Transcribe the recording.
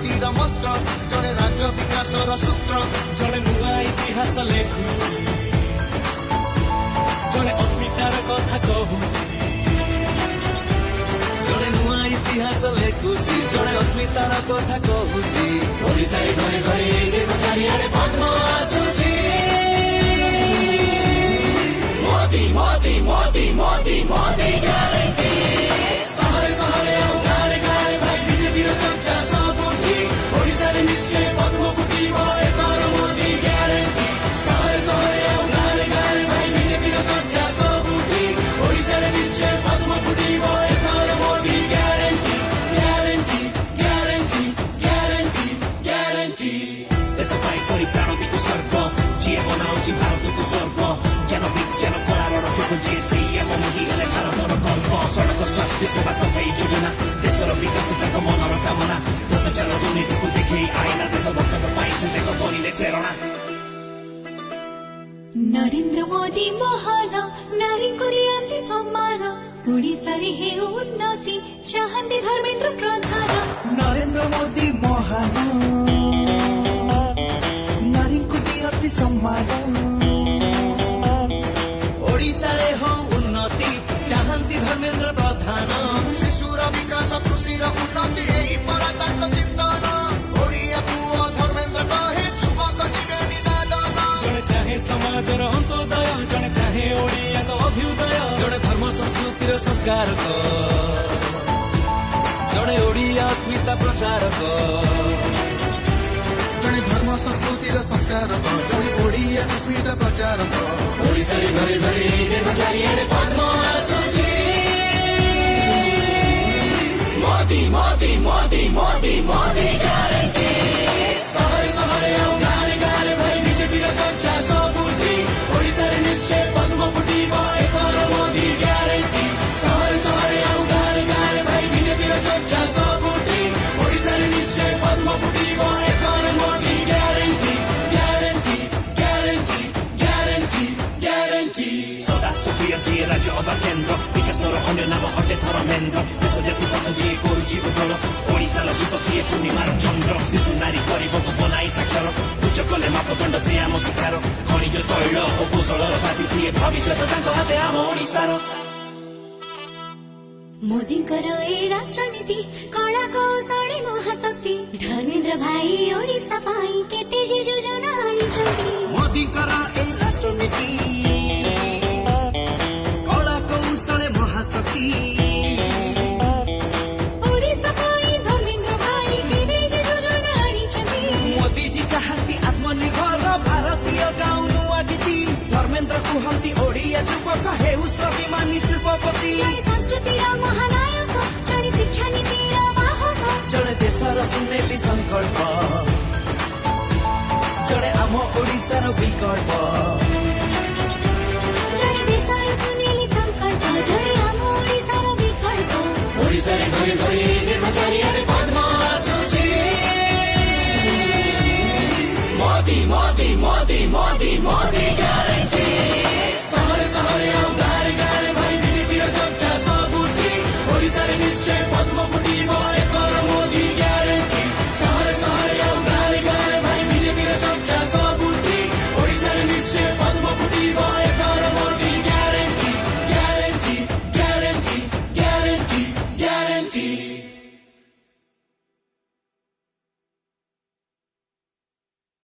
ଶାନ୍ତିର ମନ୍ତ୍ର ଜଣେ ରାଜ୍ୟ ବିକାଶର ସୂତ୍ର ଜଣେ ନୂଆ ଇତିହାସ ଲେଖୁଛି ଜଣେ ଅସ୍ମିତାର କଥା କହୁଛି ଜଣେ ନୂଆ ଇତିହାସ ଲେଖୁଛି ଜଣେ ଅସ୍ମିତାର କଥା କହୁଛି ଓଡ଼ିଶାରେ ଘରେ ଘରେ ଦେଖ ଚାରିଆଡ଼େ ପଦ୍ମ ଆସୁଛି ମୋଦି ମୋଦି ମୋଦି ମୋଦି ମୋଦି ଗ୍ୟାରେଣ୍ଟି ସହରେ ସହରେ ଆଉ ଗାଁରେ ଗାଁରେ ଭାଇ ବିଜେପିର ଚର୍ଚ୍ଚା ସବୁଠି ଓଡ଼ିଶାରେ ନିଶ୍ଚୟ ପଦ୍ମ ଫୁଟିବ ଏଥର ମୋଦି ଗ୍ୟାରେଣ୍ଟି ସହରେ ସହରେ ଆଉ ଗାଁରେ ଗାଁରେ ଭାଇ ବିଜେପିର ଚର୍ଚ୍ଚା ସବୁଠି ଓଡ଼ିଶାରେ ନିଶ୍ଚୟ ପଦ୍ମ ଫୁଟିବ ଏଥର Modi guarantee guarantee guarantee guarantee guarantee ଦେଶ ପାଇଁ କରି ପ୍ରାଣ ବି ଉତ୍ସର୍ଗ ଯିଏ ବନାଉଛି ଭାରତକୁ ସ୍ୱର୍ଗ ଜ୍ଞାନ ବିଜ୍ଞାନ କଳାର ରକ୍ଷକ ଯିଏ ସେଇ ଆମ ମୋଦି ହେଲେ ଭାରତର ଗର୍ବ ସଡ଼କ ସ୍ୱାସ୍ଥ୍ୟ ସେବା ସଫେଇ ଯୋଜନା ଦେଶର ବିକାଶ ତାଙ୍କ ମନର କାମନା ଭ୍ରଷ୍ଟାଚାର ଦୁର୍ନୀତିକୁ ଦେଖେଇ ଆଇନା ଦେଶ ଭକ୍ତଙ୍କ ପାଇଁ ସେ ଦେଖ ବନିଲେ ପ୍ରେରଣା ନରେନ୍ଦ୍ର ମୋଦି ମହାନ ନାରୀଙ୍କୁ ଦିଅନ୍ତି ସମ୍ମାନ ଓଡ଼ିଶାରେ ହେଉ ଉନ୍ନତି ଚାହାନ୍ତି ଧର୍ମେନ୍ଦ୍ର ପ୍ରଧାନ ନରେନ୍ଦ୍ର ମୋଦି ମହାନ ନାରୀଙ୍କୁ ଦିଅନ୍ତି ସମ୍ମାନ ଓଡ଼ିଶାରେ ହଉ ଉନ୍ନତି ଚାହାନ୍ତି ଧର୍ମେନ୍ଦ୍ର ପ୍ରଧାନ ଶିଶୁର ବିକାଶ କୃଷିର ଉନ୍ନତି ଏହି ପରା ତାଙ୍କ ଚିନ୍ତନ ଓଡ଼ିଆ ପୁଅ ଧର୍ମେନ୍ଦ୍ର କହେ ଯୁବକ ଯିବେ ନିଦାଦନ ଜଣେ ଚାହେଁ ସମାଜର ଅନ୍ତୋଦୟ ଜଣେ ଚାହେଁ ଓଡ଼ିଆଙ୍କ ଅଭ୍ୟୁଦୟ ଜଣେ ଧର୍ମ ସଂସ୍କୃତିର ସଂସ୍କାରକ ଜଣେ ଓଡ଼ିଆ ଅସ୍ମିତା ପ୍ରଚାରକ ଜଣେ ଧର୍ମ ସଂସ୍କୃତିର ସଂସ୍କାରକ ଜଣେ ଓଡ଼ିଆ ଅସ୍ମିତା ପ୍ରଚାରକ ଓଡ଼ିଶାରେ ଘରେ ଘରେ ଦେଖ ଚାରିଆଡ଼େ ପଦ୍ମ ଆସୁଛି ମୋଦି ମୋଦି ମୋଦି ମୋଦି ମୋଦି ଗ୍ୟାରେଣ୍ଟି ସହରେ ସହରେ ଆଉ ଗାଁରେ ଗାଁରେ ଭାଇ ବିଜେପିର ଚର୍ଚ୍ଚା ସବୁଠି ଓଡ଼ିଶାରେ ନିଶ୍ଚୟ ପଦ୍ମ ଫୁଟିବ ଏଥର ମୋଦି ଗ୍ୟାରେଣ୍ଟି ସହରେ ସହରେ ଆଉ ଗାଁରେ ଗାଁରେ ଭାଇ ବିଜେପିର ଚର୍ଚ୍ଚା ସବୁଠି ଓଡ଼ିଶାରେ ନିଶ୍ଚୟ ପଦ୍ମ ଫୁଟିବ ଏଥର Modi guarantee guarantee guarantee guarantee guarantee ସଦା ସକ୍ରିୟ ସିଏ ରାଜ୍ୟ ଅବା କେନ୍ଦ୍ର ବିକାଶର ଅନ୍ୟ ନାମ ଅଟେ ଧର୍ମେନ୍ଦ୍ର ଦେଶ ଜାତି ପଥ ଯିଏ କରୁଛି ଉଜ୍ଜଳ ଓଡ଼ିଶାର ସୁତ ସିଏ ପୂର୍ଣ୍ଣିମାର ଚନ୍ଦ୍ର ଶିଶୁ ନାରୀ ଗରିବକୁ ବନାଇ ସାକ୍ଷର ଉଚ୍ଚ କଲେ ମାପଦଣ୍ଡ ସେ ଆମ ଶିକାର ଖଣିଜ ତୈଳ ଓ କୌଶଳର ସାଥୀ ସିଏ ଭବିଷ୍ୟତ ତାଙ୍କ ହାତେ ଆମ ଓଡ଼ିଶାର ମୋଦିଙ୍କର ଏ ରାଷ୍ଟ୍ରନୀତି କଳା କୌଶଳେ ମହାଶକ୍ତି ଧର୍ମେନ୍ଦ୍ର ଭାଇ ଓଡ଼ିଶା ପାଇଁ କେତେ ଯେ ଯୋଜନା ଆଣିଛନ୍ତି ମୋଦିଙ୍କର ଏ ରାଷ୍ଟ୍ରନୀତି କଳା କୌଶଳେ ମହାଶକ୍ତି ଓଡ଼ିଶା ପାଇଁ ଧର୍ମେନ୍ଦ୍ର ଭାଇ କେତେ ଯେ ଯୋଜନା ଆଣିଛନ୍ତି ମୋଦିଜୀ ଚାହାନ୍ତି ଆତ୍ମନିର୍ଭର ଭାରତୀୟ ଗାଁ ନୂଆ ଗୀତି ଧର୍ମେନ୍ଦ୍ର କୁହନ୍ତି ଓଡ଼ିଆ ଯୁବକ ହେଉ ସ୍ୱାଭିମାନୀ ଶିଳ୍ପପତି ଜଣେ ସଂସ୍କୃତିର ମହାନାୟକ ଜଣେ ଶିକ୍ଷାନୀତିର ବାହକ ଜଣେ ଦେଶର ସୁନେଲି ସଂକଳ୍ପ ଜଣେ ଆମ ଓଡ଼ିଶାର ବିକଳ୍ପ ଜଣେ ଦେଶର ସୁନେଲି ସଂକଳ୍ପ ଜଣେ ଆମ ଓଡ଼ିଶାର ବିକଳ୍ପ ଓଡ଼ିଶାରେ ଘରେ ଘରେ ଦେଖ ଚାରିଆଡ଼େ